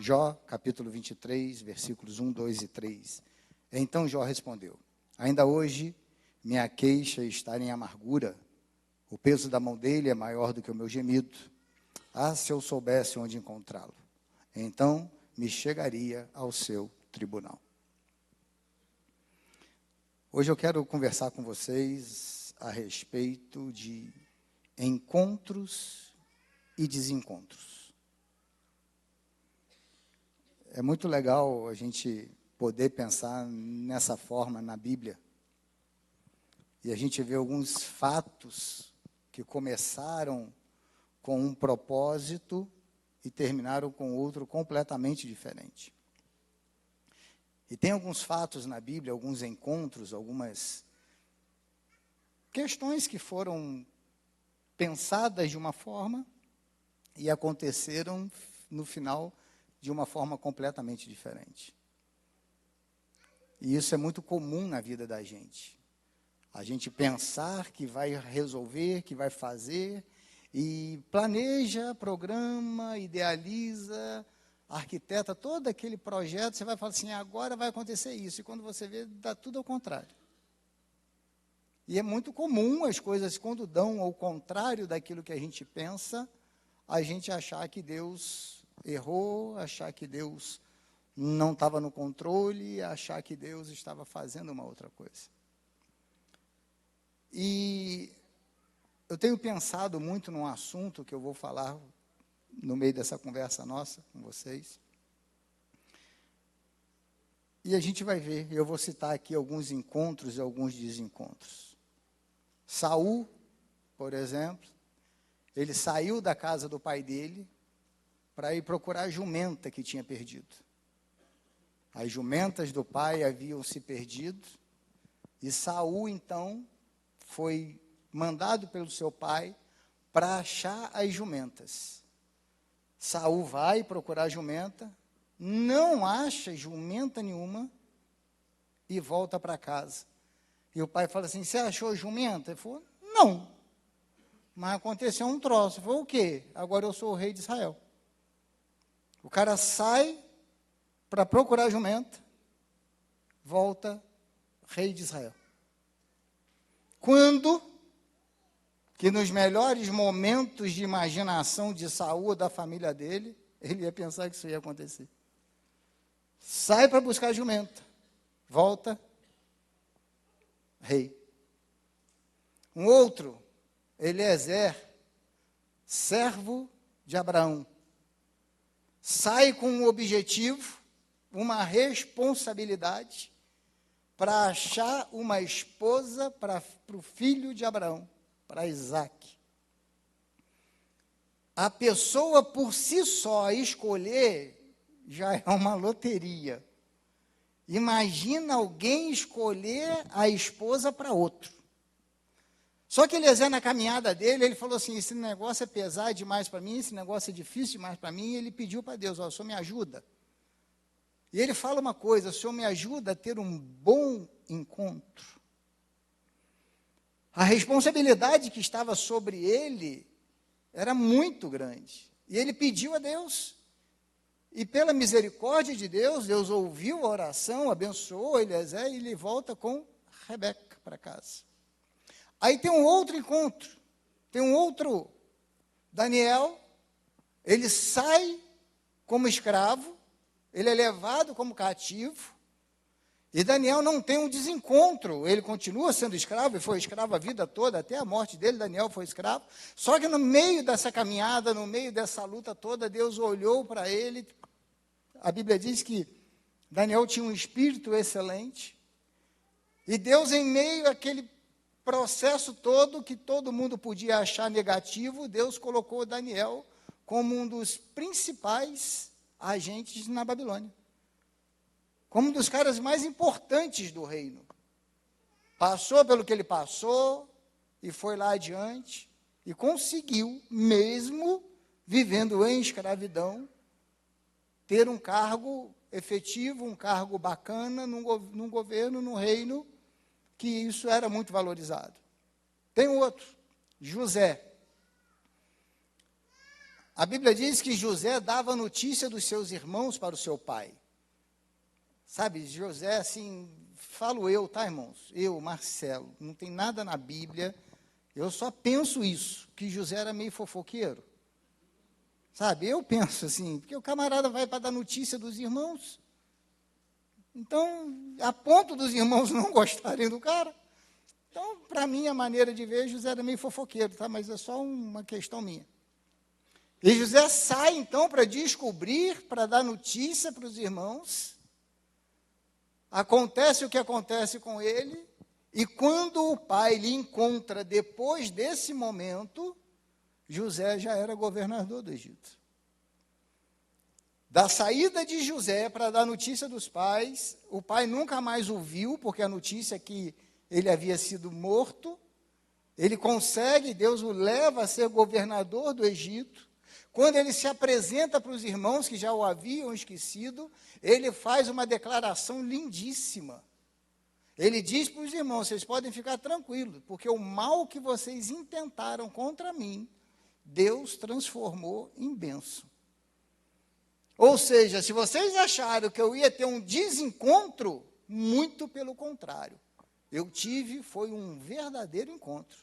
Jó, capítulo 23, versículos 1, 2 e 3. Então Jó respondeu: ainda hoje minha queixa está em amargura, o peso da mão dele é maior do que o meu gemido. Ah, se eu soubesse onde encontrá-lo, então me chegaria ao seu tribunal. Hoje eu quero conversar com vocês a respeito de encontros e desencontros. É muito legal a gente poder pensar nessa forma na Bíblia. E a gente vê alguns fatos que começaram com um propósito e terminaram com outro completamente diferente. E tem alguns fatos na Bíblia, alguns encontros, algumas questões que foram pensadas de uma forma e aconteceram no final de uma forma completamente diferente. E isso é muito comum na vida da gente. A gente pensar que vai resolver, que vai fazer, e planeja, programa, idealiza, arquiteta todo aquele projeto, você vai falar assim, agora vai acontecer isso, e quando você vê, dá tudo ao contrário. E é muito comum as coisas, quando dão ao contrário daquilo que a gente pensa, a gente achar que Deus errou, achar que Deus não estava no controle, achar que Deus estava fazendo uma outra coisa. E eu tenho pensado muito num assunto que eu vou falar no meio dessa conversa nossa com vocês. E a gente vai ver, eu vou citar aqui alguns encontros e alguns desencontros. Saul, por exemplo, ele saiu da casa do pai dele para ir procurar a jumenta que tinha perdido. As jumentas do pai haviam se perdido, e Saul, então, foi mandado pelo seu pai para achar as jumentas. Saul vai procurar a jumenta, não acha jumenta nenhuma e volta para casa. E o pai fala assim, você achou a jumenta? Ele falou, não. Mas aconteceu um troço. Ele falou, o quê? Agora eu sou o rei de Israel. O cara sai para procurar a jumenta, volta rei de Israel. Quando que nos melhores momentos de imaginação de Saul, da família dele, ele ia pensar que isso ia acontecer. Sai para buscar a jumenta, volta, rei. Um outro, Eliezer, servo de Abraão, sai com um objetivo, uma responsabilidade, para achar uma esposa para o filho de Abraão, para Isaac. A pessoa por si só escolher já é uma loteria. Imagina alguém escolher a esposa para outro. Só que Eliezer, na caminhada dele, ele falou assim, esse negócio é pesado demais para mim, esse negócio é difícil demais para mim, e ele pediu para Deus, ó, o Senhor me ajuda. E ele fala uma coisa, o Senhor me ajuda a ter um bom encontro. A responsabilidade que estava sobre ele era muito grande. E ele pediu a Deus. E pela misericórdia de Deus, Deus ouviu a oração, abençoou Eliezer e ele volta com Rebeca para casa. Aí tem um outro encontro, tem um outro Daniel, ele sai como escravo, ele é levado como cativo, e Daniel não tem um desencontro, ele continua sendo escravo, e foi escravo a vida toda, até a morte dele, Daniel foi escravo, só que no meio dessa caminhada, no meio dessa luta toda, Deus olhou para ele, a Bíblia diz que Daniel tinha um espírito excelente, e Deus, em meio àquele processo todo, que todo mundo podia achar negativo, Deus colocou Daniel como um dos principais agentes na Babilônia. Como um dos caras mais importantes do reino. Passou pelo que ele passou, e foi lá adiante, e conseguiu, mesmo vivendo em escravidão, ter um cargo efetivo, um cargo bacana, num governo, num reino, que isso era muito valorizado. Tem outro, José. A Bíblia diz que José dava notícia dos seus irmãos para o seu pai. Sabe, José, assim, falo eu, tá, irmãos? Eu, Marcelo, não tem nada na Bíblia, eu só penso isso, que José era meio fofoqueiro. Sabe, eu penso assim, porque o camarada vai para dar notícia dos irmãos. Então, a ponto dos irmãos não gostarem do cara. Então, para mim, a maneira de ver, José era meio fofoqueiro, tá? Mas é só uma questão minha. E José sai, então, para descobrir, para dar notícia para os irmãos. Acontece o que acontece com ele, e quando o pai lhe encontra depois desse momento, José já era governador do Egito. Da saída de José para dar notícia dos pais, o pai nunca mais o viu, porque a notícia é que ele havia sido morto. Ele consegue, Deus o leva a ser governador do Egito. Quando ele se apresenta para os irmãos que já o haviam esquecido, ele faz uma declaração lindíssima. Ele diz para os irmãos: vocês podem ficar tranquilos, porque o mal que vocês intentaram contra mim, Deus transformou em bênção. Ou seja, se vocês acharam que eu ia ter um desencontro, muito pelo contrário. Eu tive, foi um verdadeiro encontro.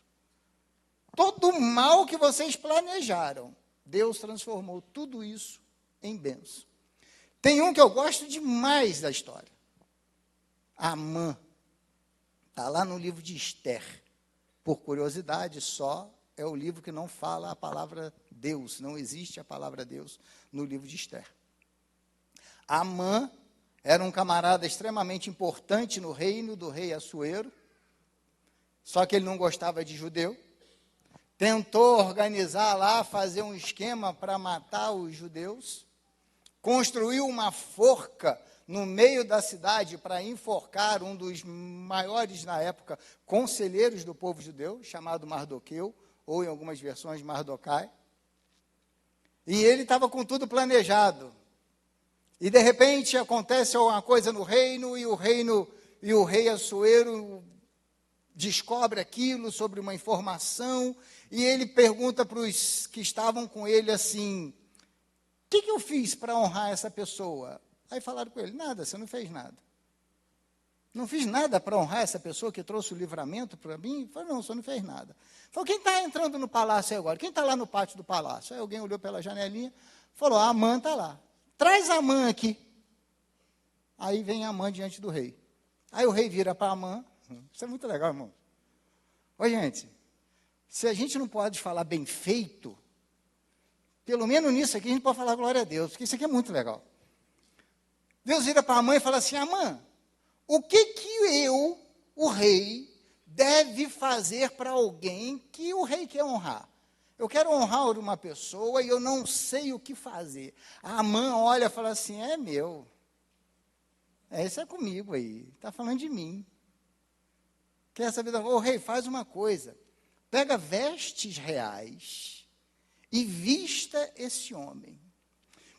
Todo o mal que vocês planejaram, Deus transformou tudo isso em bênção. Tem um que eu gosto demais da história. Amã. Está lá no livro de Esther. Por curiosidade só, é o livro que não fala a palavra Deus. Não existe a palavra Deus no livro de Esther. Amã era um camarada extremamente importante no reino do rei Assuero, só que ele não gostava de judeu. Tentou organizar lá, fazer um esquema para matar os judeus. Construiu uma forca no meio da cidade para enforcar um dos maiores, na época, conselheiros do povo judeu, chamado Mardoqueu, ou em algumas versões Mardocai. E ele estava com tudo planejado. E de repente acontece alguma coisa no reino, e o rei Assuero descobre aquilo sobre uma informação, e ele pergunta para os que estavam com ele assim: o que eu fiz para honrar essa pessoa? Aí falaram com ele: nada, você não fez nada. Não fiz nada para honrar essa pessoa que trouxe o livramento para mim? Ele falou: não, você não fez nada. Falou: quem está entrando no palácio agora? Quem está lá no pátio do palácio? Aí alguém olhou pela janelinha, falou: a Amã está lá. Traz a Amã aqui. Aí vem a Amã diante do rei. Aí o rei vira para a Amã. Isso é muito legal, irmão. Ô, gente, se a gente não pode falar bem feito, pelo menos nisso aqui a gente pode falar glória a Deus, porque isso aqui é muito legal. Deus vira para a Amã e fala assim: Amã, o que eu, o rei, deve fazer para alguém que o rei quer honrar? Eu quero honrar uma pessoa e eu não sei o que fazer. A Amã olha e fala assim: é meu. Isso é comigo aí. Está falando de mim. Quer saber? Ô rei, faz uma coisa. Pega vestes reais e vista esse homem.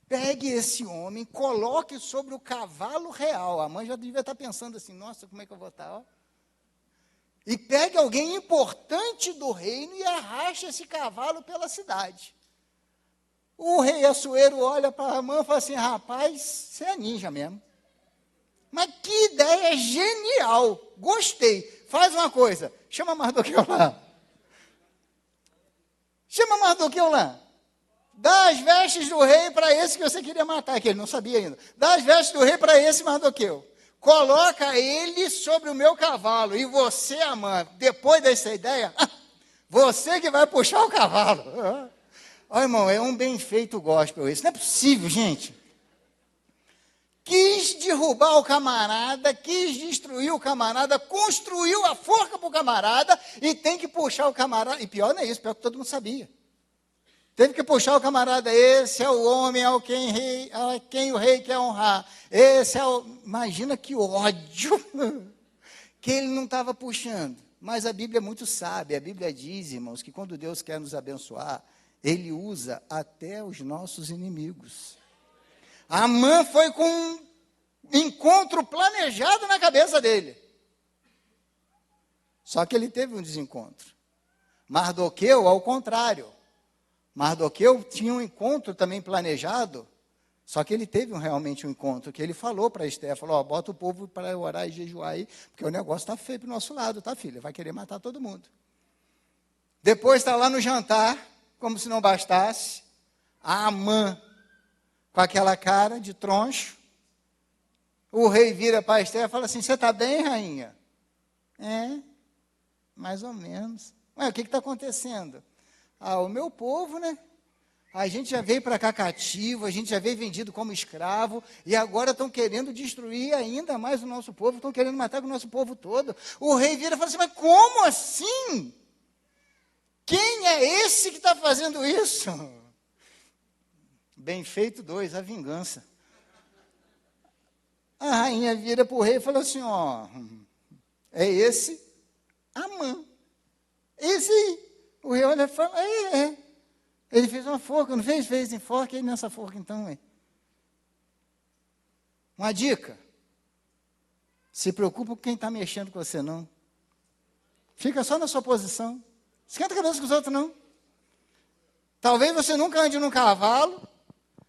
Pegue esse homem, coloque sobre o cavalo real. A Amã já devia estar pensando assim: nossa, como é que eu vou estar? Ó. E pegue alguém importante do reino e arraste esse cavalo pela cidade. O rei Assuero olha para a Amã e fala assim: rapaz, você é ninja mesmo. Mas que ideia genial, gostei. Faz uma coisa, chama Mardoqueu lá. Chama Mardoqueu lá. Dá as vestes do rei para esse que você queria matar, que ele não sabia ainda. Dá as vestes do rei para esse Mardoqueu. Coloca ele sobre o meu cavalo. E você, Amã, depois dessa ideia, você que vai puxar o cavalo. Olha, irmão, é um bem feito gospel isso. Não é possível, gente. Quis derrubar o camarada, quis destruir o camarada, construiu a forca para o camarada e tem que puxar o camarada. E pior não é isso, pior que todo mundo sabia. Teve que puxar o camarada: esse é o homem a quem o rei quer honrar. Esse é o... Imagina que ódio que ele não estava puxando. Mas a Bíblia é muito sábia. A Bíblia diz, irmãos, que quando Deus quer nos abençoar, Ele usa até os nossos inimigos. Amã foi com um encontro planejado na cabeça dele. Só que ele teve um desencontro. Mardoqueu, ao contrário. Mardoqueu tinha um encontro também planejado, só que ele teve realmente um encontro, que ele falou para Esther, falou, bota o povo para orar e jejuar aí, porque o negócio está feio para o nosso lado, tá, filha? Vai querer matar todo mundo. Depois está lá no jantar, como se não bastasse, a Amã, com aquela cara de troncho, o rei vira para Esther e fala assim, você está bem, rainha? Mais ou menos. Ué, o que está acontecendo? O meu povo, né? A gente já veio para cá cativo, a gente já veio vendido como escravo, e agora estão querendo destruir ainda mais o nosso povo, estão querendo matar o nosso povo todo. O rei vira e fala assim, mas como assim? Quem é esse que está fazendo isso? Bem feito 2, a vingança. A rainha vira para o rei e fala assim, é esse Amã. Esse aí. O rei olha e fala, Ele fez uma forca, não fez? Fez em forca, e nessa forca então, Uma dica. Se preocupa com quem está mexendo com você, não. Fica só na sua posição. Esquenta a cabeça com os outros, não. Talvez você nunca ande num cavalo,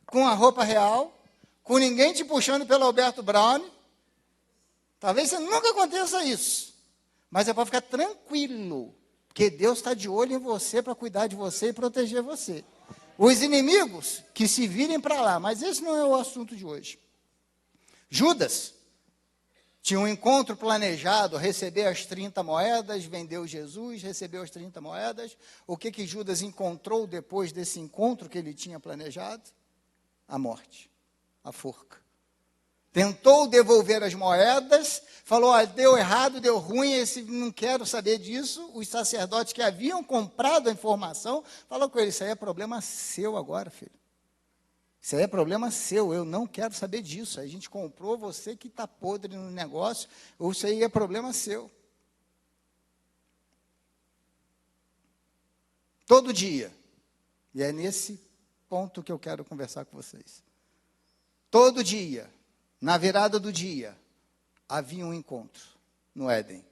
com a roupa real, com ninguém te puxando pelo Alberto Brown. Talvez você nunca aconteça isso. Mas é para ficar tranquilo, porque Deus está de olho em você para cuidar de você e proteger você. Os inimigos, que se virem para lá, mas esse não é o assunto de hoje. Judas tinha um encontro planejado, receber as 30 moedas, vendeu Jesus, recebeu as 30 moedas. O que Judas encontrou depois desse encontro que ele tinha planejado? A morte, a forca. Tentou devolver as moedas, falou, deu errado, deu ruim, não quero saber disso. Os sacerdotes que haviam comprado a informação, falou com ele, isso aí é problema seu agora, filho. Isso aí é problema seu, eu não quero saber disso. A gente comprou, você que está podre no negócio, isso aí é problema seu. Todo dia, e é nesse ponto que eu quero conversar com vocês. Todo dia, na virada do dia, havia um encontro no Éden.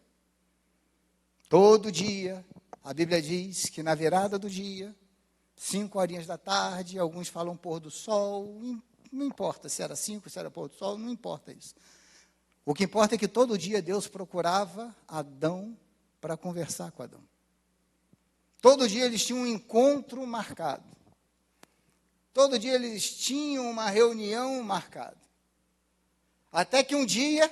Todo dia, a Bíblia diz que na virada do dia, 5 horinhas da tarde, alguns falam pôr do sol, não importa se era 5, se era pôr do sol, não importa isso. O que importa é que todo dia Deus procurava Adão para conversar com Adão. Todo dia eles tinham um encontro marcado. Todo dia eles tinham uma reunião marcada. Até que um dia,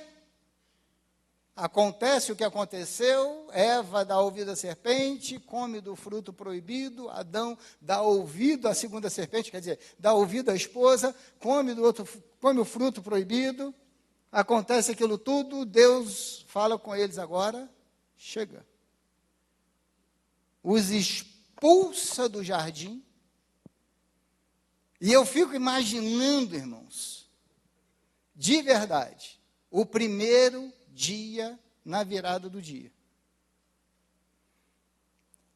acontece o que aconteceu, Eva dá ouvido à serpente, come do fruto proibido, Adão dá ouvido à segunda serpente, quer dizer, dá ouvido à esposa, come o fruto proibido, acontece aquilo tudo, Deus fala com eles agora, chega. Os expulsa do jardim, e eu fico imaginando, irmãos, de verdade, o primeiro dia na virada do dia.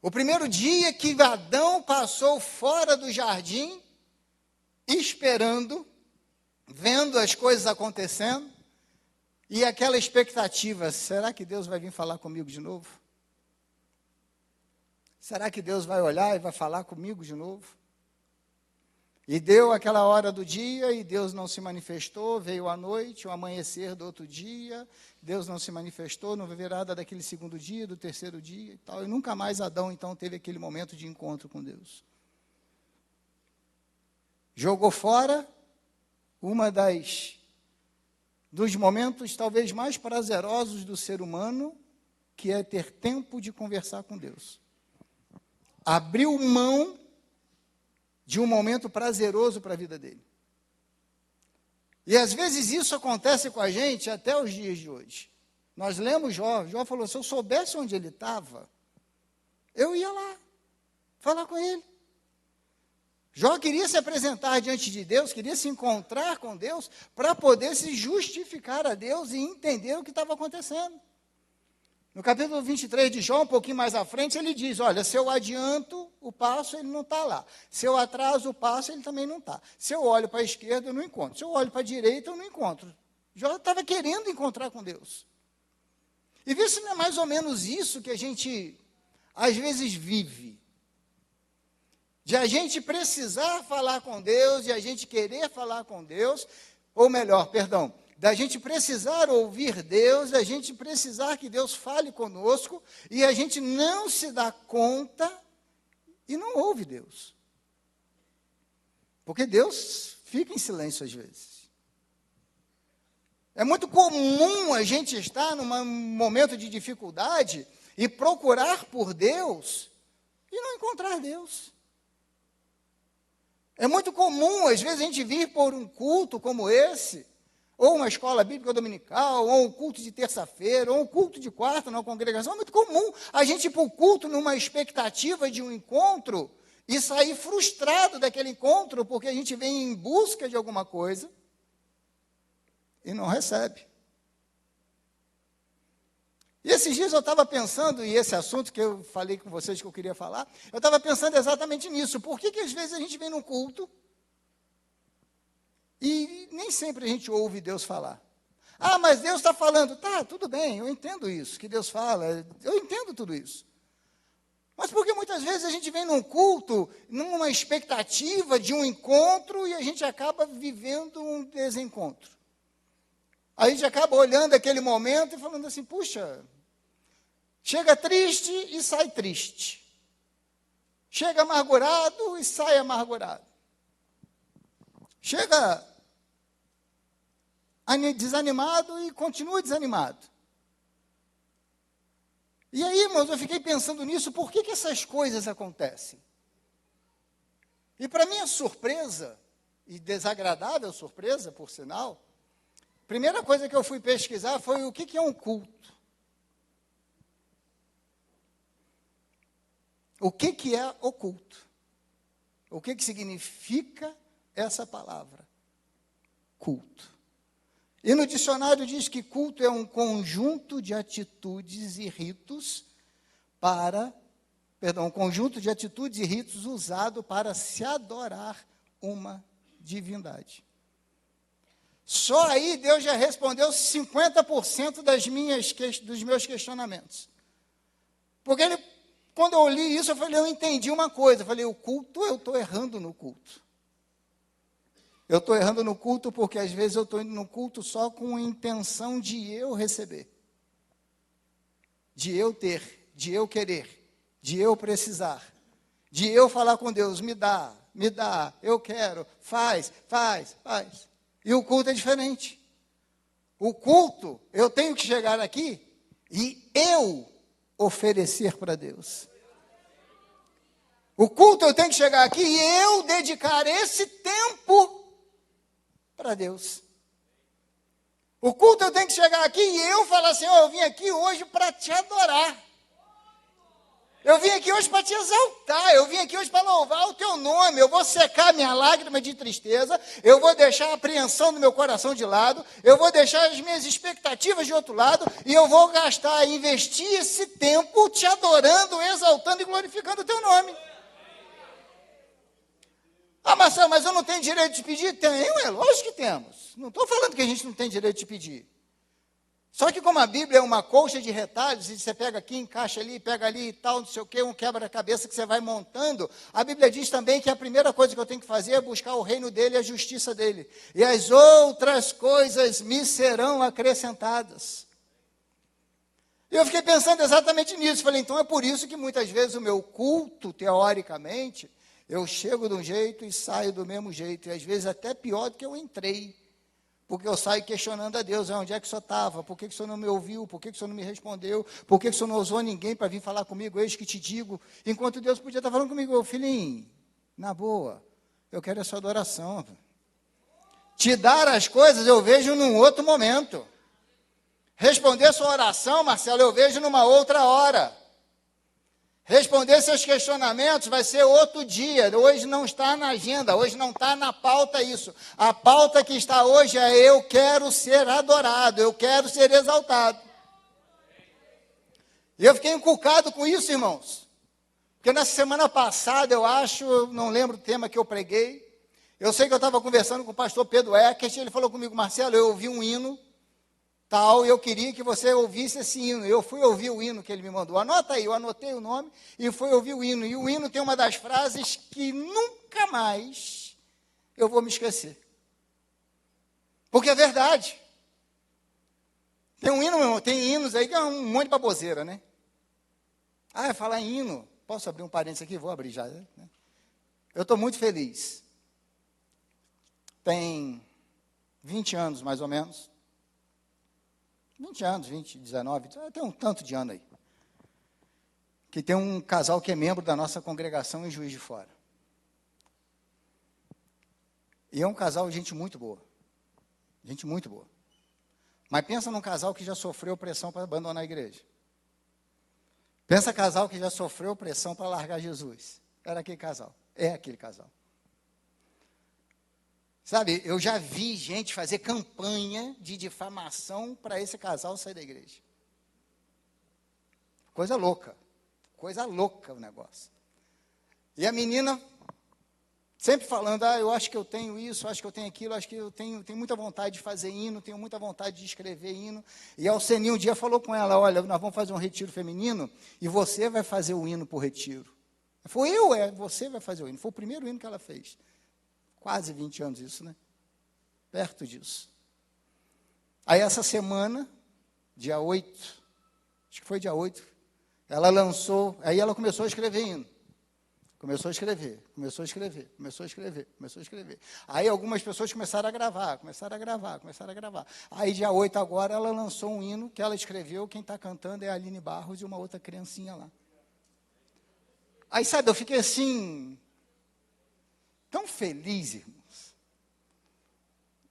O primeiro dia que Adão passou fora do jardim, esperando, vendo as coisas acontecendo, e aquela expectativa, será que Deus vai vir falar comigo de novo? Será que Deus vai olhar e vai falar comigo de novo? E deu aquela hora do dia e Deus não se manifestou, veio a noite, o amanhecer do outro dia, Deus não se manifestou, na virada daquele segundo dia, do terceiro dia e tal. E nunca mais Adão, então, teve aquele momento de encontro com Deus. Jogou fora dos momentos talvez mais prazerosos do ser humano, que é ter tempo de conversar com Deus. Abriu mão de um momento prazeroso para a vida dele. E às vezes isso acontece com a gente até os dias de hoje. Nós lemos Jó falou, se eu soubesse onde ele estava, eu ia lá, falar com ele. Jó queria se apresentar diante de Deus, queria se encontrar com Deus, para poder se justificar a Deus e entender o que estava acontecendo. No capítulo 23 de Jó, um pouquinho mais à frente, ele diz, olha, se eu adianto o passo, ele não está lá. Se eu atraso o passo, ele também não está. Se eu olho para a esquerda, eu não encontro. Se eu olho para a direita, eu não encontro. Jó estava querendo encontrar com Deus. E vê se não é mais ou menos isso que a gente, às vezes, vive. de a gente precisar falar com Deus, de a gente querer falar com Deus, ou melhor, perdão, da gente precisar ouvir Deus, da gente precisar que Deus fale conosco, e a gente não se dá conta e não ouve Deus. Porque Deus fica em silêncio às vezes. É muito comum a gente estar num momento de dificuldade e procurar por Deus e não encontrar Deus. É muito comum, às vezes, a gente vir por um culto como esse, ou uma escola bíblica dominical, ou um culto de terça-feira, ou um culto de quarta na congregação. É muito comum a gente ir para o culto numa expectativa de um encontro e sair frustrado daquele encontro, porque a gente vem em busca de alguma coisa e não recebe. E esses dias eu estava pensando, e esse assunto que eu falei com vocês que eu queria falar, eu estava pensando exatamente nisso. Por que às vezes a gente vem num culto e nem sempre a gente ouve Deus falar? Ah, mas Deus está falando. Tá, tudo bem, eu entendo isso, que Deus fala, eu entendo tudo isso. Mas por que muitas vezes a gente vem num culto, numa expectativa de um encontro, e a gente acaba vivendo um desencontro? A gente acaba olhando aquele momento e falando assim, puxa, chega triste e sai triste. Chega amargurado e sai amargurado. Chega desanimado e continua desanimado. E aí, irmãos, eu fiquei pensando nisso, por que essas coisas acontecem? E para minha surpresa, e desagradável surpresa, por sinal, a primeira coisa que eu fui pesquisar foi o que é um culto. O que é o culto? O que significa essa palavra? Culto. E no dicionário diz que culto é um conjunto de atitudes e ritos um conjunto de atitudes e ritos usado para se adorar uma divindade. Só aí Deus já respondeu 50% dos meus questionamentos. Porque quando eu li isso, eu entendi uma coisa. Eu falei, o culto, eu estou errando no culto. Eu estou errando no culto porque às vezes eu estou indo no culto só com a intenção de eu receber. De eu ter, de eu querer, de eu precisar. De eu falar com Deus, me dá, eu quero, faz. E o culto é diferente. O culto, eu tenho que chegar aqui e eu oferecer para Deus. O culto, eu tenho que chegar aqui e eu dedicar esse tempo para Deus. O culto, eu tenho que chegar aqui e eu falar assim, eu vim aqui hoje para te adorar. Eu vim aqui hoje para te exaltar, eu vim aqui hoje para louvar o teu nome, eu vou secar minha lágrima de tristeza, eu vou deixar a apreensão do meu coração de lado, eu vou deixar as minhas expectativas de outro lado, e eu vou investir esse tempo te adorando, exaltando e glorificando o teu nome. Ah, Marcelo, mas eu não tenho direito de pedir? Tenho, é lógico que temos. Não estou falando que a gente não tem direito de pedir. Só que como a Bíblia é uma colcha de retalhos, e você pega aqui, encaixa ali, pega ali e tal, não sei o quê, um quebra-cabeça que você vai montando, a Bíblia diz também que a primeira coisa que eu tenho que fazer é buscar o reino dele e a justiça dele. E as outras coisas me serão acrescentadas. E eu fiquei pensando exatamente nisso. Falei, então é por isso que muitas vezes o meu culto, teoricamente, eu chego de um jeito e saio do mesmo jeito. E às vezes até pior do que eu entrei. Porque eu saio questionando a Deus, onde é que o senhor estava? Por que o senhor não me ouviu? Por que o senhor não me respondeu? Por que o senhor não usou ninguém para vir falar comigo? Eis que te digo. Enquanto Deus podia estar falando comigo, filhinho, na boa, eu quero a sua adoração. Te dar as coisas eu vejo num outro momento. Responder sua oração, Marcelo, eu vejo numa outra hora. Responder seus questionamentos vai ser outro dia. Hoje não está na agenda, hoje não está na pauta isso. A pauta que está hoje é eu quero ser adorado, eu quero ser exaltado. E eu fiquei encucado com isso, irmãos. Porque na semana passada, eu não lembro o tema que eu preguei. Eu sei que eu estava conversando com o pastor Pedro Eckert, ele falou comigo, Marcelo, eu ouvi um hino tal, e eu queria que você ouvisse esse hino. Eu fui ouvir o hino que ele me mandou. Anota aí, eu anotei o nome e fui ouvir o hino. E o hino tem uma das frases que nunca mais eu vou me esquecer. Porque é verdade. Tem hinos aí que é um monte de baboseira, né? Falar em hino. Posso abrir um parênteses aqui? Vou abrir já. Né? Eu estou muito feliz. Tem 20 anos, mais ou menos. 20 anos, 20, 19, tem um tanto de ano aí. Que tem um casal que é membro da nossa congregação em Juiz de Fora. E é um casal de gente muito boa. Gente muito boa. Mas pensa num casal que já sofreu pressão para abandonar a igreja. Pensa casal que já sofreu pressão para largar Jesus. Era aquele casal. É aquele casal. Sabe, eu já vi gente fazer campanha de difamação para esse casal sair da igreja. Coisa louca o negócio. E a menina sempre falando, eu acho que eu tenho isso, acho que eu tenho aquilo, acho que eu tenho muita vontade de fazer hino, tenho muita vontade de escrever hino. E a Alceni um dia falou com ela, olha, nós vamos fazer um retiro feminino e você vai fazer o hino para o retiro. Você vai fazer o hino. Foi o primeiro hino que ela fez. Quase 20 anos isso, né? Perto disso. Aí essa semana, dia 8, acho que foi dia 8, ela lançou, aí ela começou a escrever hino. Começou a escrever. Aí algumas pessoas começaram a gravar. Aí dia 8 agora ela lançou um hino que ela escreveu, quem está cantando é a Aline Barros e uma outra criancinha lá. Aí sabe, eu fiquei assim... tão feliz, irmãos.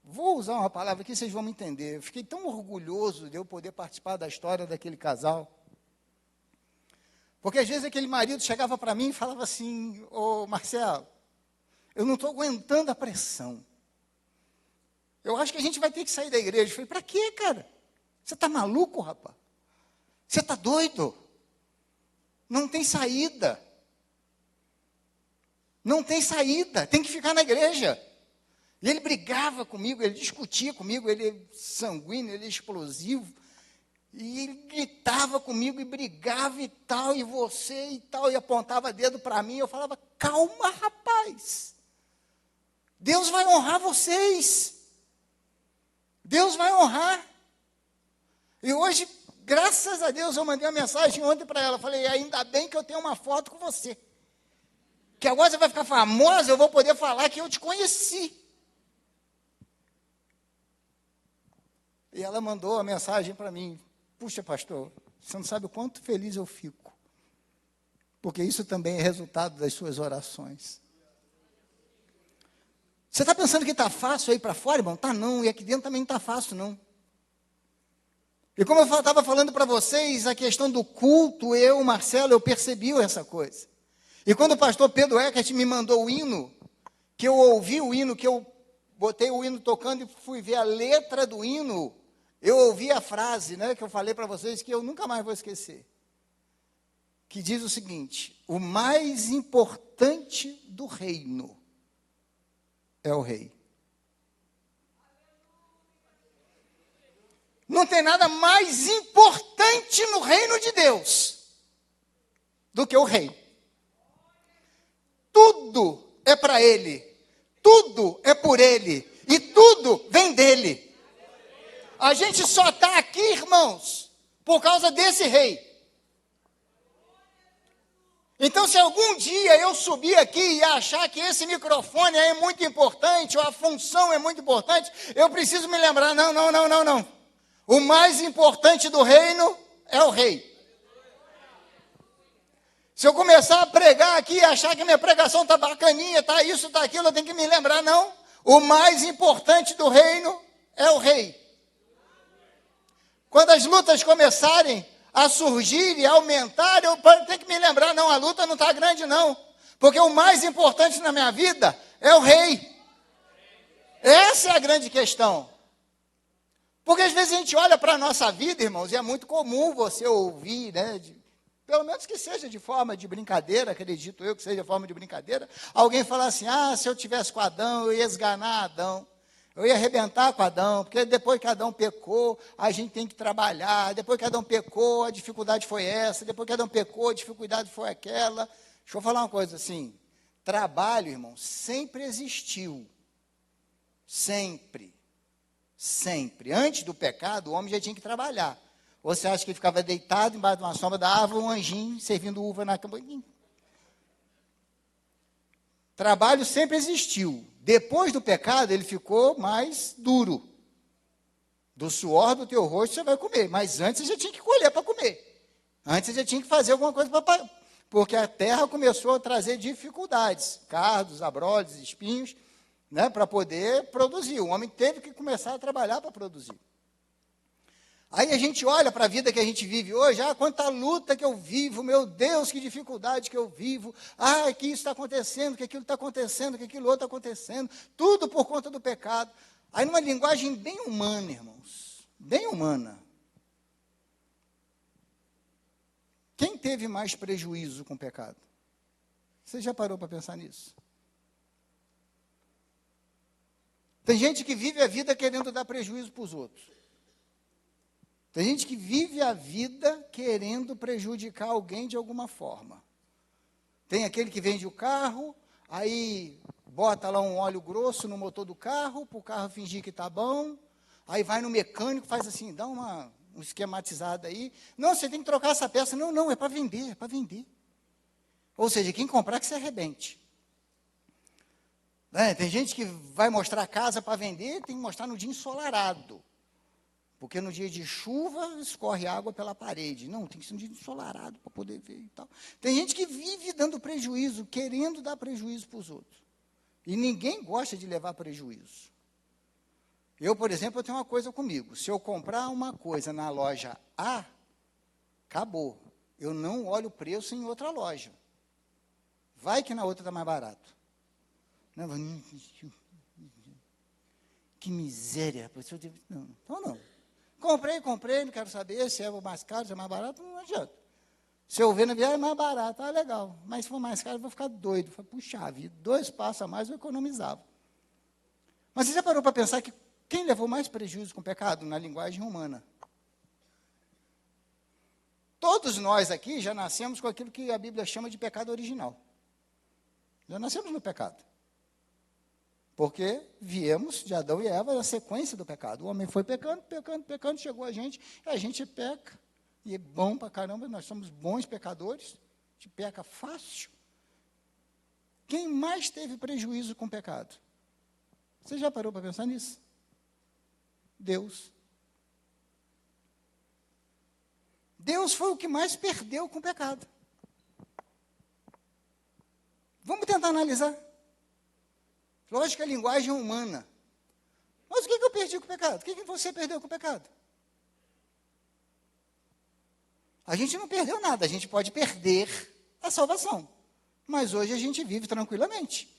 Vou usar uma palavra que vocês vão me entender. Eu fiquei tão orgulhoso de eu poder participar da história daquele casal. Porque às vezes aquele marido chegava para mim e falava assim, Marcelo, eu não estou aguentando a pressão. Eu acho que a gente vai ter que sair da igreja. Eu falei, para quê, cara? Você está maluco, rapaz? Você está doido? Não tem saída. Não tem saída, tem que ficar na igreja. E ele brigava comigo, ele discutia comigo, ele é sanguíneo, ele é explosivo. E ele gritava comigo e brigava e tal, e você e tal, e apontava dedo para mim. Eu falava, calma, rapaz. Deus vai honrar vocês. Deus vai honrar. E hoje, graças a Deus, eu mandei uma mensagem ontem para ela. Falei, ainda bem que eu tenho uma foto com você. Que agora você vai ficar famosa, eu vou poder falar que eu te conheci. E ela mandou a mensagem para mim. Puxa, pastor, você não sabe o quanto feliz eu fico. Porque isso também é resultado das suas orações. Você está pensando que está fácil aí para fora, irmão? Tá não, e aqui dentro também não está fácil, não. E como eu estava falando para vocês, a questão do culto, Marcelo, eu percebi essa coisa. E quando o pastor Pedro Eckert me mandou o hino, que eu ouvi o hino, que eu botei o hino tocando e fui ver a letra do hino, eu ouvi a frase, né, que eu falei para vocês, que eu nunca mais vou esquecer. Que diz o seguinte, o mais importante do reino é o rei. Não tem nada mais importante no reino de Deus do que o rei. Tudo é para ele, tudo é por ele, e tudo vem dele. A gente só está aqui, irmãos, por causa desse rei. Então, se algum dia eu subir aqui e achar que esse microfone é muito importante, ou a função é muito importante, eu preciso me lembrar, não. O mais importante do reino é o rei. Se eu começar a pregar aqui e achar que minha pregação está bacaninha, está isso, está aquilo, eu tenho que me lembrar, não. O mais importante do reino é o rei. Quando as lutas começarem a surgir e aumentar, eu tenho que me lembrar, não, a luta não está grande, não. Porque o mais importante na minha vida é o rei. Essa é a grande questão. Porque às vezes a gente olha para a nossa vida, irmãos, e é muito comum você ouvir, né, pelo menos que seja de forma de brincadeira, acredito eu que seja de forma de brincadeira, alguém falar assim, se eu tivesse com Adão, eu ia esganar Adão. Eu ia arrebentar com Adão, porque depois que Adão pecou, a gente tem que trabalhar. Depois que Adão pecou, a dificuldade foi essa. Depois que Adão pecou, a dificuldade foi aquela. Deixa eu falar uma coisa assim. Trabalho, irmão, sempre existiu. Sempre. Sempre. Antes do pecado, o homem já tinha que trabalhar. Ou você acha que ele ficava deitado embaixo de uma sombra da árvore, um anjinho servindo uva na cama? Trabalho sempre existiu. Depois do pecado, ele ficou mais duro. Do suor do teu rosto você vai comer. Mas antes você já tinha que colher para comer. Antes você já tinha que fazer alguma coisa para... Porque a terra começou a trazer dificuldades. Cardos, abrolhos, espinhos, né, para poder produzir. O homem teve que começar a trabalhar para produzir. Aí a gente olha para a vida que a gente vive hoje, quanta luta que eu vivo, meu Deus, que dificuldade que eu vivo, que isso está acontecendo, que aquilo está acontecendo, que aquilo outro está acontecendo, tudo por conta do pecado. Aí numa linguagem bem humana, irmãos, bem humana. Quem teve mais prejuízo com o pecado? Você já parou para pensar nisso? Tem gente que vive a vida querendo dar prejuízo para os outros. Tem gente que vive a vida querendo prejudicar alguém de alguma forma. Tem aquele que vende o carro, aí bota lá um óleo grosso no motor do carro, para o carro fingir que está bom, aí vai no mecânico, faz assim, dá um esquematizado aí. Não, você tem que trocar essa peça. Não, é para vender, é para vender. Ou seja, quem comprar que se arrebente. Tem gente que vai mostrar a casa para vender, tem que mostrar no dia ensolarado. Porque no dia de chuva escorre água pela parede. Não, tem que ser um dia ensolarado para poder ver e tal. Tem gente que vive dando prejuízo, querendo dar prejuízo para os outros. E ninguém gosta de levar prejuízo. Eu, por exemplo, eu tenho uma coisa comigo. Se eu comprar uma coisa na loja A, acabou. Eu não olho o preço em outra loja. Vai que na outra está mais barato. Não, que miséria. Não, então não. Comprei, não quero saber se é mais caro, se é mais barato, não adianta. Se eu ver na viagem é mais barato, legal. Mas se for mais caro, eu vou ficar doido. Puxa vida, 2 passos a mais eu economizava. Mas você já parou para pensar que quem levou mais prejuízo com o pecado? Na linguagem humana. Todos nós aqui já nascemos com aquilo que a Bíblia chama de pecado original. Já nascemos no pecado. Porque viemos de Adão e Eva na sequência do pecado. O homem foi pecando, chegou a gente, e a gente peca. E é bom pra caramba, nós somos bons pecadores, a gente peca fácil. Quem mais teve prejuízo com o pecado? Você já parou para pensar nisso? Deus. Deus foi o que mais perdeu com o pecado. Vamos tentar analisar. Lógico que a linguagem é humana. Mas o que eu perdi com o pecado? O que você perdeu com o pecado? A gente não perdeu nada, a gente pode perder a salvação. Mas hoje a gente vive tranquilamente.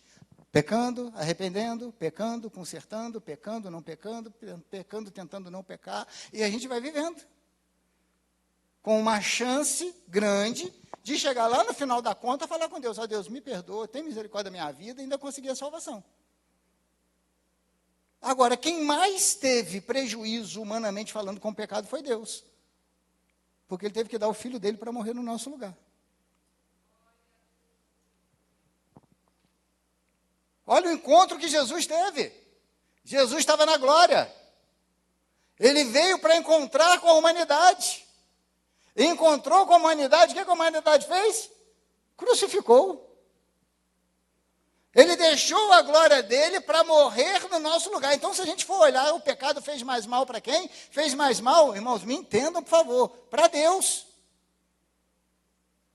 Pecando, arrependendo, pecando, consertando, pecando, não pecando, pecando, tentando não pecar. E a gente vai vivendo. Com uma chance grande de chegar lá no final da conta e falar com Deus, Deus, me perdoa, tem misericórdia da minha vida e ainda conseguir a salvação. Agora, quem mais teve prejuízo, humanamente falando, com o pecado foi Deus. Porque ele teve que dar o filho dele para morrer no nosso lugar. Olha o encontro que Jesus teve. Jesus estava na glória. Ele veio para encontrar com a humanidade. Encontrou com a humanidade, o que a humanidade fez? Crucificou. Ele deixou a glória dele para morrer no nosso lugar. Então, se a gente for olhar, o pecado fez mais mal para quem? Fez mais mal, irmãos, me entendam, por favor, para Deus.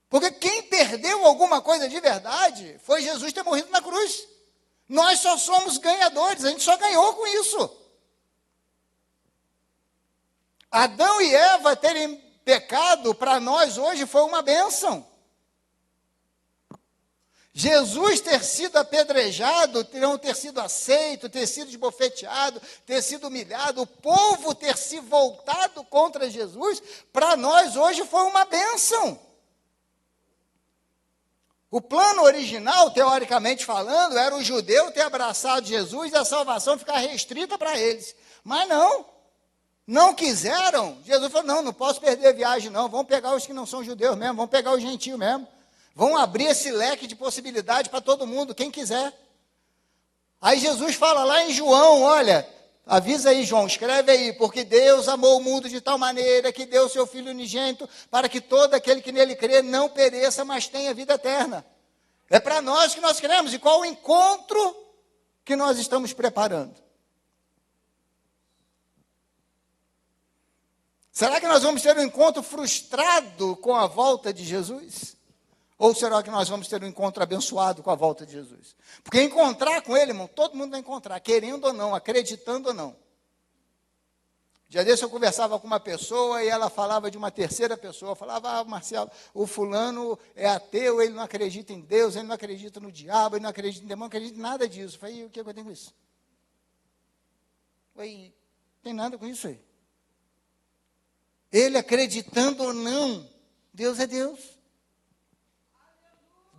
Porque quem perdeu alguma coisa de verdade foi Jesus ter morrido na cruz. Nós só somos ganhadores, a gente só ganhou com isso. Adão e Eva terem pecado, para nós hoje foi uma bênção. Jesus ter sido apedrejado, não ter sido aceito, ter sido esbofeteado, ter sido humilhado, o povo ter se voltado contra Jesus, para nós hoje foi uma bênção. O plano original, teoricamente falando, era o judeu ter abraçado Jesus e a salvação ficar restrita para eles. Mas não quiseram. Jesus falou, não posso perder a viagem não, vamos pegar os que não são judeus mesmo, vamos pegar os gentios mesmo. Vamos abrir esse leque de possibilidade para todo mundo, quem quiser. Aí Jesus fala lá em João, olha, avisa aí João, escreve aí, porque Deus amou o mundo de tal maneira que deu o seu Filho unigênito para que todo aquele que nele crê não pereça, mas tenha vida eterna. É para nós que nós queremos. E qual o encontro que nós estamos preparando? Será que nós vamos ter um encontro frustrado com a volta de Jesus? Ou será que nós vamos ter um encontro abençoado com a volta de Jesus? Porque encontrar com Ele, irmão, todo mundo vai encontrar, querendo ou não, acreditando ou não. Dia desse eu conversava com uma pessoa e ela falava de uma terceira pessoa, falava, Marcelo, o fulano é ateu, ele não acredita em Deus, ele não acredita no diabo, ele não acredita em demônio, não acredita em nada disso. Eu falei, o que eu tenho com isso? Eu falei, tem nada com isso aí. Ele acreditando ou não, Deus é Deus.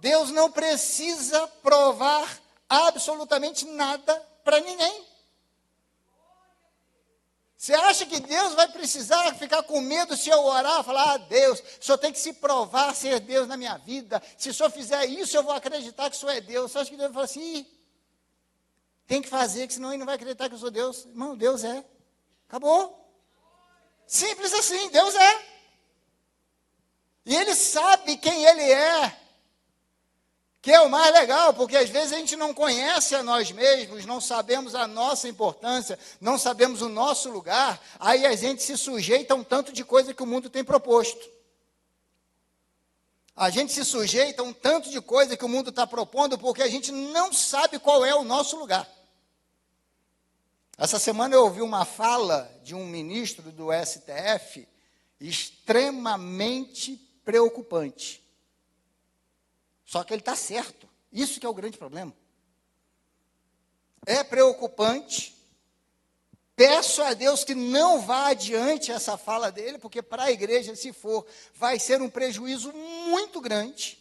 Deus não precisa provar absolutamente nada para ninguém. Você acha que Deus vai precisar ficar com medo se eu orar, falar, Deus, o Senhor tem que se provar ser Deus na minha vida, se o Senhor fizer isso, eu vou acreditar que o Senhor é Deus. Você acha que Deus vai falar assim, tem que fazer, que senão ele não vai acreditar que eu sou Deus. Irmão, Deus é. Acabou. Simples assim, Deus é. E Ele sabe quem Ele é. Que é o mais legal, porque às vezes a gente não conhece a nós mesmos, não sabemos a nossa importância, não sabemos o nosso lugar, aí a gente se sujeita a um tanto de coisa que o mundo tem proposto. A gente se sujeita a um tanto de coisa que o mundo está propondo, porque a gente não sabe qual é o nosso lugar. Essa semana eu ouvi uma fala de um ministro do STF extremamente preocupante. Só que ele está certo. Isso que é o grande problema. É preocupante. Peço a Deus que não vá adiante essa fala dele, porque para a igreja, se for, vai ser um prejuízo muito grande.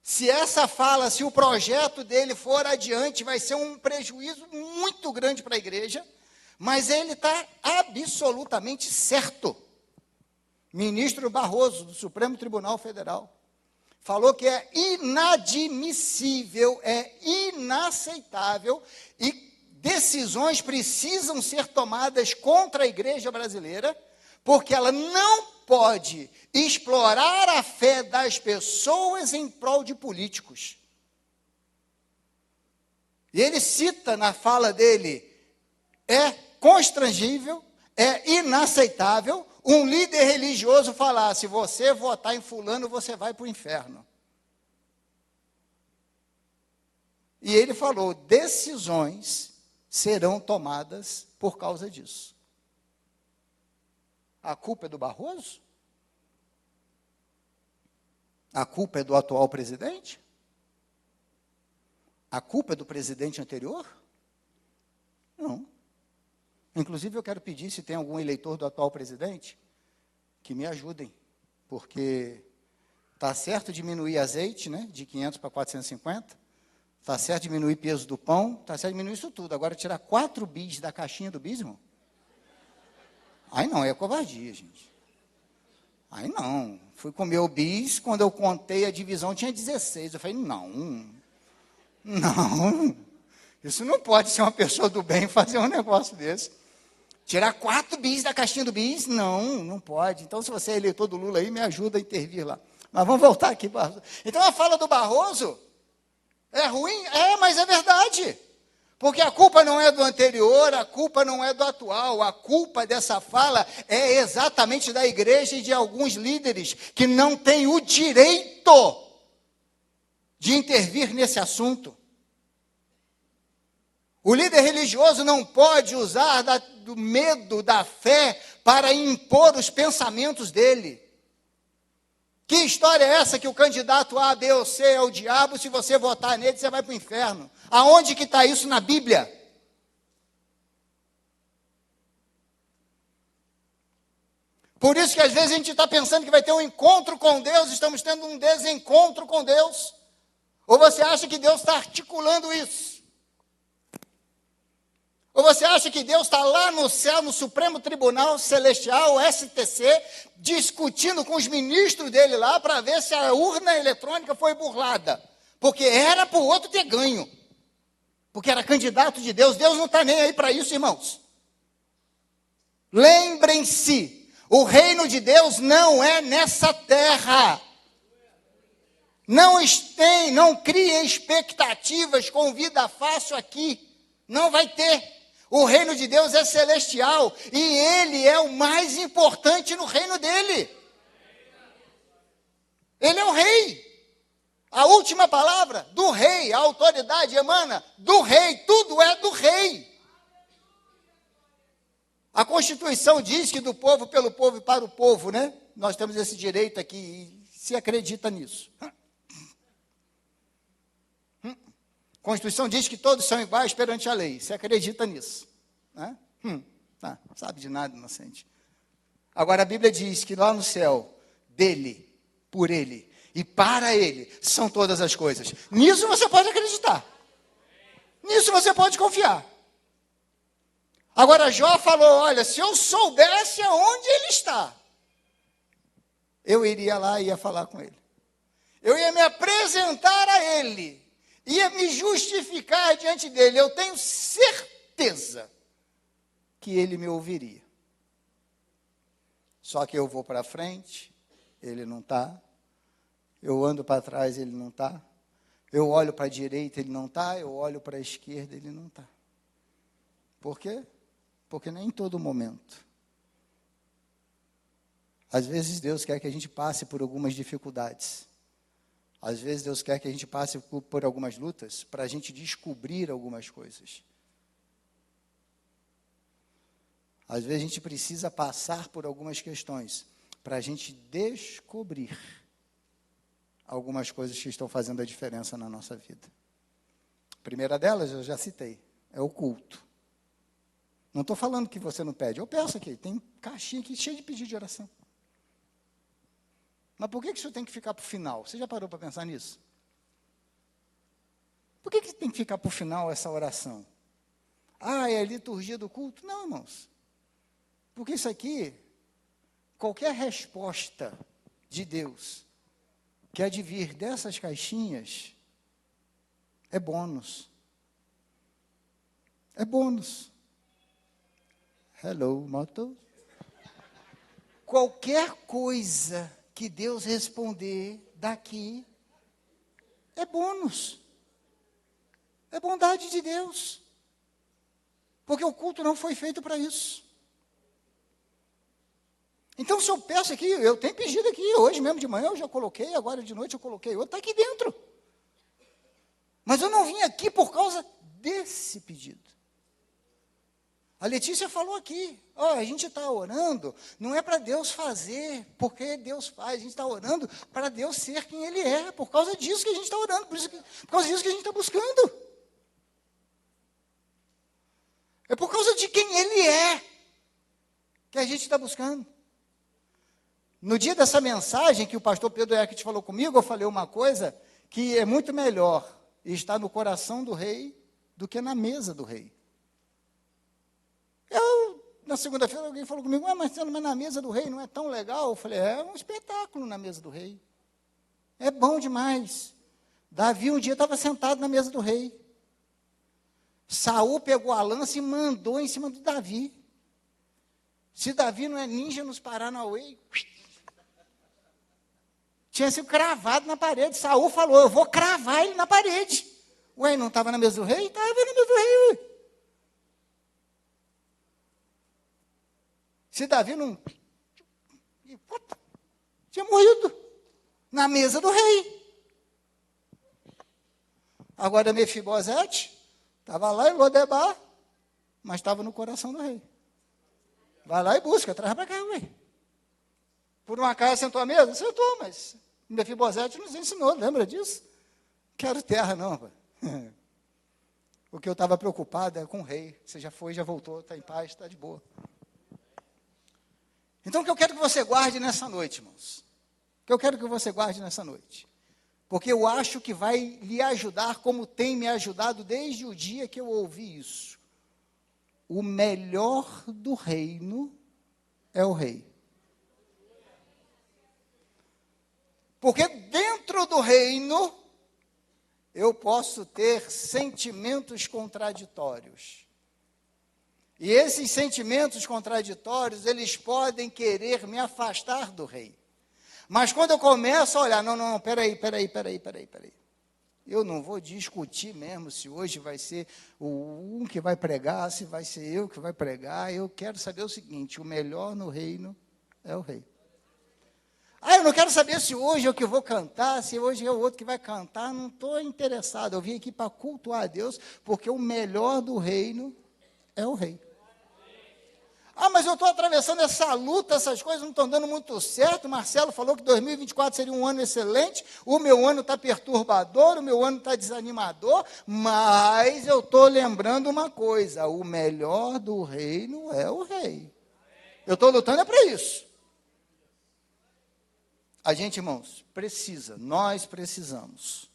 Se essa fala, se o projeto dele for adiante, vai ser um prejuízo muito grande para a igreja, mas ele está absolutamente certo. Ministro Barroso, do Supremo Tribunal Federal, falou que é inadmissível, é inaceitável, e decisões precisam ser tomadas contra a igreja brasileira, porque ela não pode explorar a fé das pessoas em prol de políticos. E ele cita na fala dele, é constrangível, é inaceitável, um líder religioso falar, se você votar em fulano, você vai para o inferno. E ele falou, decisões serão tomadas por causa disso. A culpa é do Barroso? A culpa é do atual presidente? A culpa é do presidente anterior? Não. Inclusive, eu quero pedir, se tem algum eleitor do atual presidente, que me ajudem, porque está certo diminuir azeite, né, de 500 para 450, está certo diminuir peso do pão, está certo diminuir isso tudo. Agora, tirar 4 bis da caixinha do bis, irmão? Aí não, é covardia, gente. Aí não. Fui comer o bis, quando eu contei a divisão, tinha 16. Eu falei, não. Isso não pode ser uma pessoa do bem fazer um negócio desse. Tirar 4 bis da caixinha do bis? Não pode. Então, se você é eleitor do Lula aí, me ajuda a intervir lá. Mas vamos voltar aqui. Então, a fala do Barroso é ruim? É, mas é verdade. Porque a culpa não é do anterior, a culpa não é do atual, a culpa dessa fala é exatamente da igreja e de alguns líderes que não têm o direito de intervir nesse assunto. O líder religioso não pode usar do medo da fé para impor os pensamentos dele. Que história é essa que o candidato A, B ou C é o diabo, se você votar nele, você vai para o inferno? Aonde que está isso na Bíblia? Por isso que às vezes a gente está pensando que vai ter um encontro com Deus, estamos tendo um desencontro com Deus. Ou você acha que Deus está articulando isso? Ou você acha que Deus está lá no céu, no Supremo Tribunal Celestial, o STC, discutindo com os ministros dele lá para ver se a urna eletrônica foi burlada? Porque era para o outro ter ganho. Porque era candidato de Deus. Deus não está nem aí para isso, irmãos. Lembrem-se, o reino de Deus não é nessa terra. Não criem expectativas com vida fácil aqui. Não vai ter. O reino de Deus é celestial e ele é o mais importante no reino dele. Ele é o rei. A última palavra do rei, a autoridade emana do rei, tudo é do rei. A Constituição diz que do povo, pelo povo e para o povo, né? Nós temos esse direito aqui e se acredita nisso. A Constituição diz que todos são iguais perante a lei. Se acredita nisso. Né? Sabe de nada, inocente. Agora a Bíblia diz que lá no céu, dele, por ele e para ele, são todas as coisas. Nisso você pode acreditar. Nisso você pode confiar. Agora Jó falou, olha, se eu soubesse aonde ele está, eu iria lá e ia falar com ele. Eu ia me apresentar a ele. Ia me justificar diante dele. Eu tenho certeza que ele me ouviria. Só que eu vou para frente, ele não está. Eu ando para trás, ele não está. Eu olho para a direita, ele não está. Eu olho para a esquerda, ele não está. Por quê? Porque nem em todo momento. Às vezes Deus quer que a gente passe por algumas dificuldades. Às vezes Deus quer que a gente passe por algumas lutas para a gente descobrir algumas coisas. Às vezes a gente precisa passar por algumas questões para a gente descobrir algumas coisas que estão fazendo a diferença na nossa vida. A primeira delas, eu já citei, é o culto. Não estou falando que você não pede, eu peço aqui, tem caixinha aqui cheia de pedido de oração. Mas por que isso tem que ficar para o final? Você já parou para pensar nisso? Por que tem que ficar para o final essa oração? É a liturgia do culto? Não, irmãos. Porque isso aqui, qualquer resposta de Deus que há de vir dessas caixinhas, é bônus. É bônus. Hello, moto. Qualquer coisa que Deus responder daqui é bônus. É bondade de Deus. Porque o culto não foi feito para isso. Então, se eu peço aqui, eu tenho pedido aqui, hoje mesmo de manhã eu já coloquei, agora de noite eu coloquei outro, está aqui dentro. Mas eu não vim aqui por causa desse pedido. A Letícia falou aqui, a gente está orando, não é para Deus fazer, porque Deus faz, a gente está orando para Deus ser quem Ele é, por causa disso que a gente está orando, por causa disso que a gente está buscando. É por causa de quem Ele é que a gente está buscando. No dia dessa mensagem que o pastor Pedro Eckert falou comigo, eu falei uma coisa que é muito melhor estar no coração do rei do que na mesa do rei. Na segunda-feira, alguém falou comigo, mas na mesa do rei não é tão legal? Eu falei, é um espetáculo na mesa do rei. É bom demais. Davi um dia estava sentado na mesa do rei. Saul pegou a lança e mandou em cima do Davi. Se Davi não é ninja nos Paranauê, tinha sido cravado na parede. Saul falou, eu vou cravar ele na parede. Ué, não estava na mesa do rei? Estava na mesa do rei, ué. Se Davi não... tinha morrido na mesa do rei. Agora Mefibosete estava lá em Lodebar, mas estava no coração do rei. Vai lá e busca, traz para cá, ué. Por uma acaso sentou à mesa? Sentou, mas Mefibosete nos ensinou, lembra disso? Quero terra não, pá. O que eu estava preocupado é com o rei. Você já foi, já voltou, está em paz, está de boa. Então, o que eu quero que você guarde nessa noite, irmãos? O que eu quero que você guarde nessa noite? Porque eu acho que vai lhe ajudar, como tem me ajudado desde o dia que eu ouvi isso. O melhor do reino é o rei. Porque dentro do reino, eu posso ter sentimentos contraditórios. E esses sentimentos contraditórios, eles podem querer me afastar do rei. Mas quando eu começo a olhar, não, peraí. Eu não vou discutir mesmo se hoje vai ser um que vai pregar, se vai ser eu que vai pregar. Eu quero saber o seguinte, o melhor no reino é o rei. Eu não quero saber se hoje é o que eu vou cantar, se hoje é o outro que vai cantar, não estou interessado. Eu vim aqui para cultuar a Deus, porque o melhor do reino é o rei. Mas eu estou atravessando essa luta, essas coisas não estão dando muito certo. Marcelo falou que 2024 seria um ano excelente, o meu ano está perturbador, o meu ano está desanimador, mas eu estou lembrando uma coisa, o melhor do reino é o rei. Eu estou lutando para isso. A gente, irmãos, nós precisamos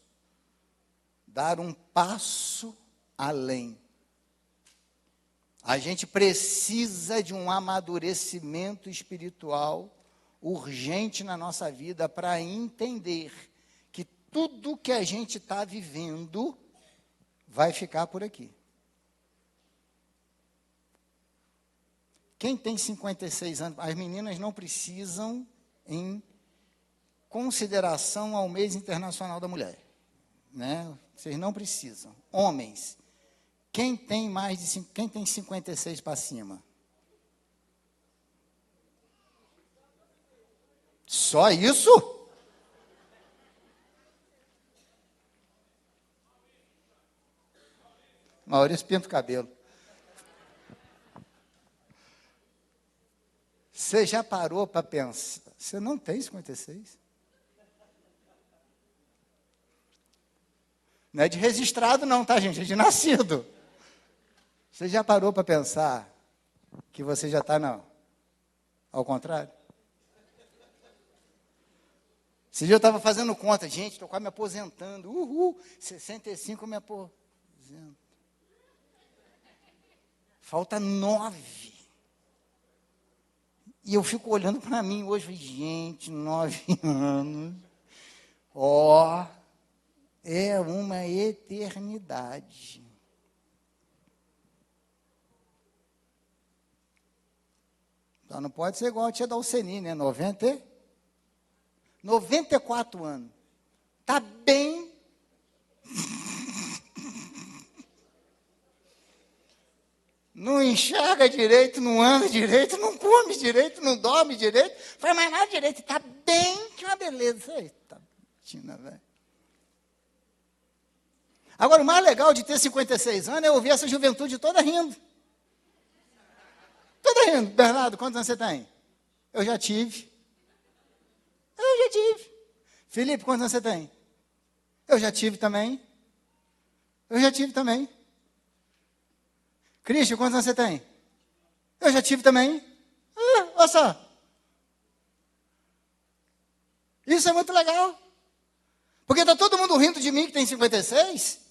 dar um passo além. A gente precisa de um amadurecimento espiritual urgente na nossa vida para entender que tudo que a gente está vivendo vai ficar por aqui. Quem tem 56 anos, as meninas não precisam em consideração ao mês internacional da mulher, né? Vocês não precisam. Homens, quem tem quem tem 56 para cima? Só isso? Maurício pinta o cabelo. Você já parou para pensar? Você não tem 56? Não é de registrado não, tá, gente? É de nascido. Você já parou para pensar que você já está, não? Ao contrário? Esse dia eu estava fazendo conta, gente, estou quase me aposentando. 65 eu me aposento. Falta 9. E eu fico olhando para mim hoje, gente, 9 anos. É uma eternidade. Então não pode ser igual a tia Dalceni, né? 94 anos. Está bem. Não enxerga direito, não anda direito, não come direito, não dorme direito, faz mais nada direito. Está bem, que uma beleza. Eita, Tina, velho. Agora, o mais legal de ter 56 anos é ouvir essa juventude toda rindo. Toda rindo. Bernardo, quantos anos você tem? Eu já tive. Felipe, quantos anos você tem? Eu já tive também. Cristian, quantos anos você tem? Eu já tive também. Olha só. Isso é muito legal. Porque está todo mundo rindo de mim que tem 56.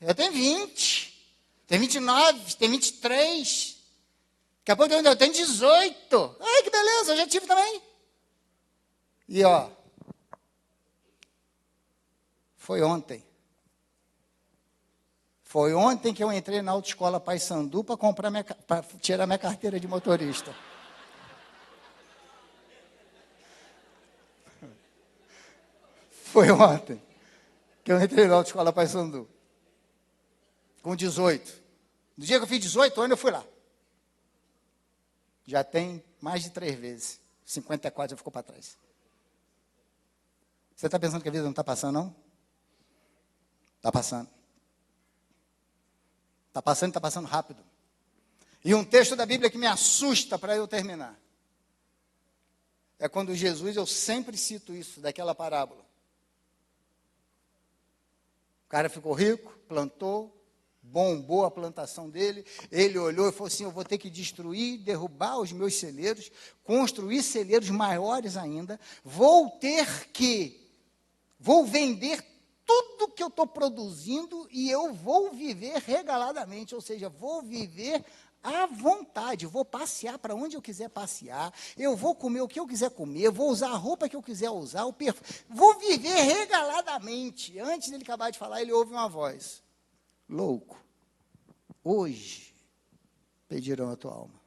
Eu tenho 20. Tem 29, tem 23. Daqui a pouco eu tenho 18. Ai, que beleza, eu já tive também. E foi ontem. Foi ontem que eu entrei na autoescola Paysandu para tirar minha carteira de motorista. Foi ontem que eu entrei na autoescola Paysandu. Com 18. No dia que eu fiz 18 anos, eu fui lá. Já tem mais de 3 vezes. 54 já ficou para trás. Você está pensando que a vida não está passando, não? Está passando. Está passando e está passando rápido. E um texto da Bíblia que me assusta para eu terminar. É quando Jesus, eu sempre cito isso, daquela parábola. O cara ficou rico, plantou, bombou a plantação dele, ele olhou e falou assim, eu vou ter que destruir, derrubar os meus celeiros, construir celeiros maiores ainda, vou vender tudo que eu estou produzindo e eu vou viver regaladamente, ou seja, vou viver à vontade, vou passear para onde eu quiser passear, eu vou comer o que eu quiser comer, vou usar a roupa que eu quiser usar, vou viver regaladamente. Antes dele acabar de falar, ele ouve uma voz, louco, hoje pedirão a tua alma.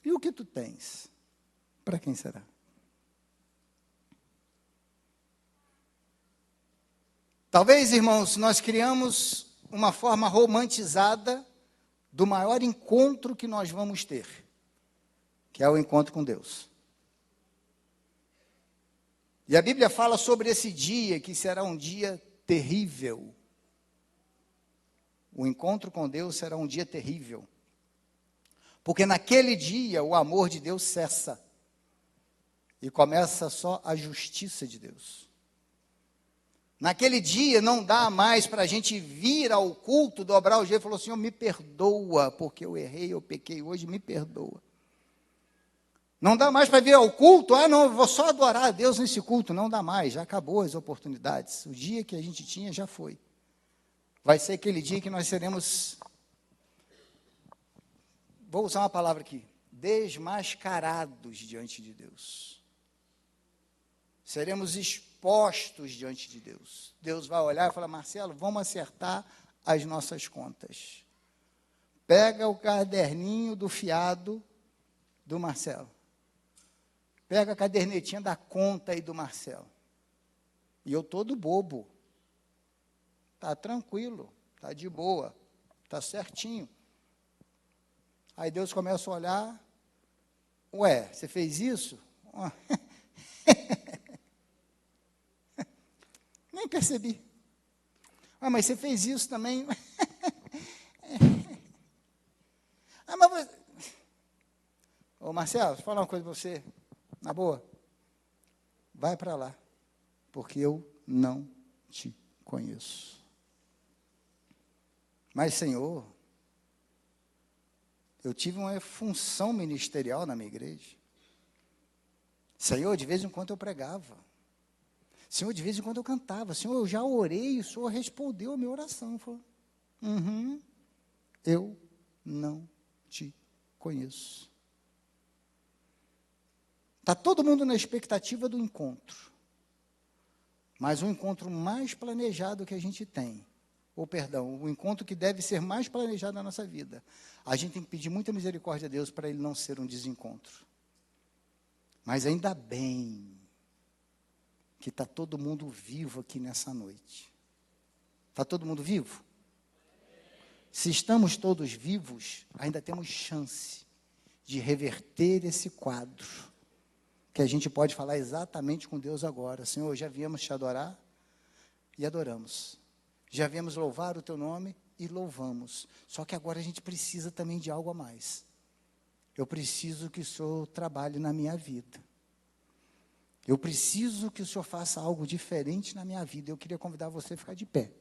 E o que tu tens? Para quem será? Talvez, irmãos, nós criamos uma forma romantizada do maior encontro que nós vamos ter, que é o encontro com Deus. E a Bíblia fala sobre esse dia, que será um dia terrível. O encontro com Deus será um dia terrível. Porque naquele dia o amor de Deus cessa. E começa só a justiça de Deus. Naquele dia não dá mais para a gente vir ao culto, dobrar o joelho e falar, Senhor, me perdoa, porque eu errei, eu pequei hoje, me perdoa. Não dá mais para vir ao culto, não, eu vou só adorar a Deus nesse culto. Não dá mais, já acabou as oportunidades. O dia que a gente tinha já foi. Vai ser aquele dia que nós seremos, vou usar uma palavra aqui, desmascarados diante de Deus. Seremos expostos diante de Deus. Deus vai olhar e falar, Marcelo, vamos acertar as nossas contas. Pega o caderninho do fiado do Marcelo. Pega a cadernetinha da conta aí do Marcelo. E eu todo bobo. Está tranquilo, está de boa, está certinho. Aí Deus começa a olhar, ué, você fez isso? Nem percebi. Mas você fez isso também? Mas você... Ô Marcelo, deixa eu falar uma coisa para você, na boa. Vai para lá, porque eu não te conheço. Mas, Senhor, eu tive uma função ministerial na minha igreja. Senhor, de vez em quando eu pregava. Senhor, de vez em quando eu cantava. Senhor, eu já orei e o Senhor respondeu a minha oração. Falou, eu não te conheço. Está todo mundo na expectativa do encontro. Mas o encontro mais planejado que a gente tem, o encontro que deve ser mais planejado na nossa vida, a gente tem que pedir muita misericórdia a Deus para ele não ser um desencontro. Mas ainda bem que está todo mundo vivo aqui nessa noite. Está todo mundo vivo? Se estamos todos vivos, ainda temos chance de reverter esse quadro, que a gente pode falar exatamente com Deus agora. Senhor, já viemos te adorar e adoramos. Já viemos louvar o teu nome e louvamos. Só que agora a gente precisa também de algo a mais. Eu preciso que o Senhor trabalhe na minha vida. Eu preciso que o Senhor faça algo diferente na minha vida. Eu queria convidar você a ficar de pé.